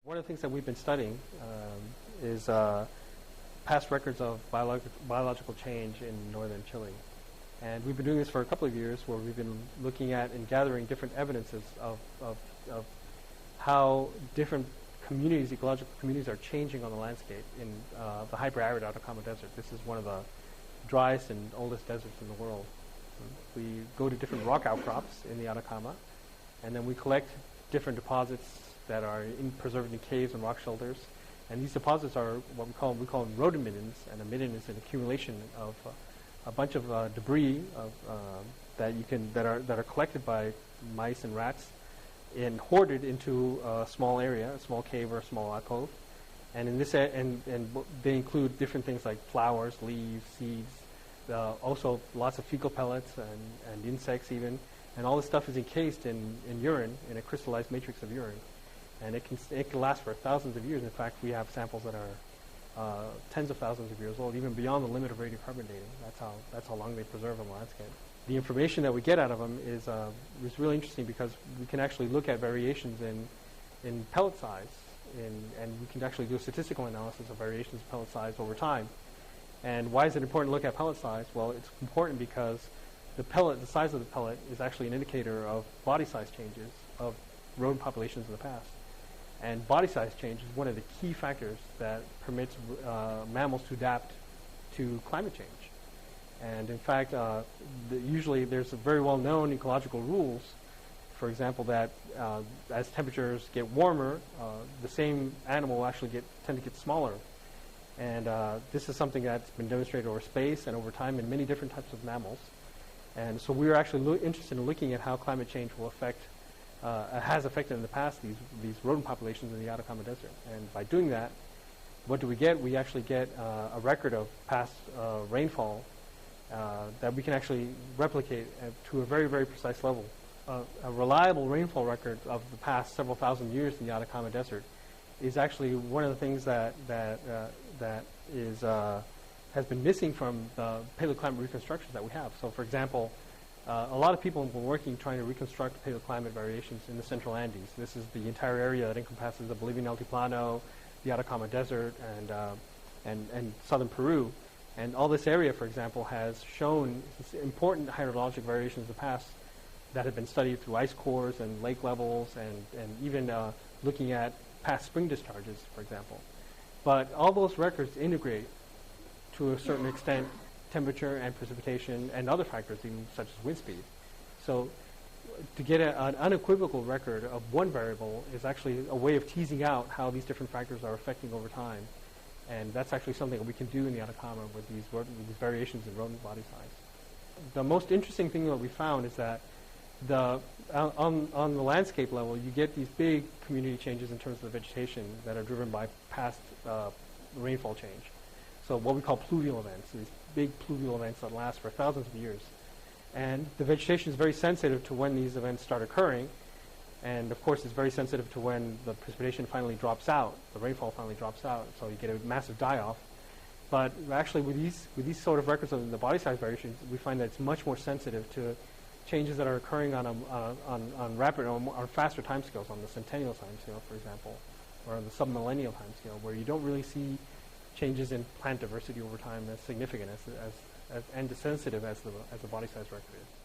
One of the things that we've been studying is past records of biological change in northern Chile. And we've been doing this for a couple of years, where we've been looking at and gathering different evidences of how different communities, ecological communities, are changing on the landscape in the hyper-arid Atacama Desert. This is one of the driest and oldest deserts in the world. We go to different rock outcrops in the Atacama, and then we collect different deposits that are preserved in caves and rock shelters. And these deposits are what we call them rhodamidons, and a midden is an accumulation of a bunch of debris that are collected by mice and rats and hoarded into a small area, a small cave or a small alcove. And in this and they include different things like flowers, leaves, seeds, also lots of fecal pellets and insects even. And all this stuff is encased in urine, in a crystallized matrix of urine. And it can last for thousands of years. In fact, we have samples that are tens of thousands of years old, even beyond the limit of radiocarbon dating. That's how long they preserve on the landscape. The information that we get out of them is really interesting, because we can actually look at variations in pellet size, and we can actually do a statistical analysis of variations in pellet size over time. And why is it important to look at pellet size? Well, it's important because the size of the pellet is actually an indicator of body size changes of rodent populations in the past. And body size change is one of the key factors that permits mammals to adapt to climate change. And in fact, usually there's a very well-known ecological rules, for example, that as temperatures get warmer, the same animal will actually tend to get smaller. And this is something that's been demonstrated over space and over time in many different types of mammals. And so we're actually interested in looking at how climate change will has affected in the past these rodent populations in the Atacama Desert. And by doing that, what do we get? We actually get a record of past rainfall that we can actually replicate to a very, very precise level. A reliable rainfall record of the past several thousand years in the Atacama Desert is actually one of the things that has been missing from the paleoclimate reconstructions that we have. So, for example, a lot of people have been working trying to reconstruct paleoclimate variations in the central Andes. This is the entire area that encompasses the Bolivian Altiplano, the Atacama Desert, and southern Peru. And all this area, for example, has shown important hydrologic variations in the past that have been studied through ice cores and lake levels, and even looking at past spring discharges, for example. But all those records integrate, to a certain extent, temperature and precipitation and other factors, even such as wind speed. So to get an unequivocal record of one variable is actually a way of teasing out how these different factors are affecting over time. And that's actually something that we can do in the Atacama with these variations in rodent body size. The most interesting thing that we found is that on the landscape level, you get these big community changes in terms of the vegetation that are driven by past rainfall change. So what we call pluvial events, these big pluvial events that last for thousands of years. And the vegetation is very sensitive to when these events start occurring. And of course, it's very sensitive to when the precipitation finally drops out, the rainfall finally drops out, so you get a massive die-off. But actually, with these sort of records of the body size variations, we find that it's much more sensitive to changes that are occurring on faster timescales, on the centennial timescale, for example, or on the submillennial timescale, where you don't really see changes in plant diversity over time as significant and as sensitive as the body size record is.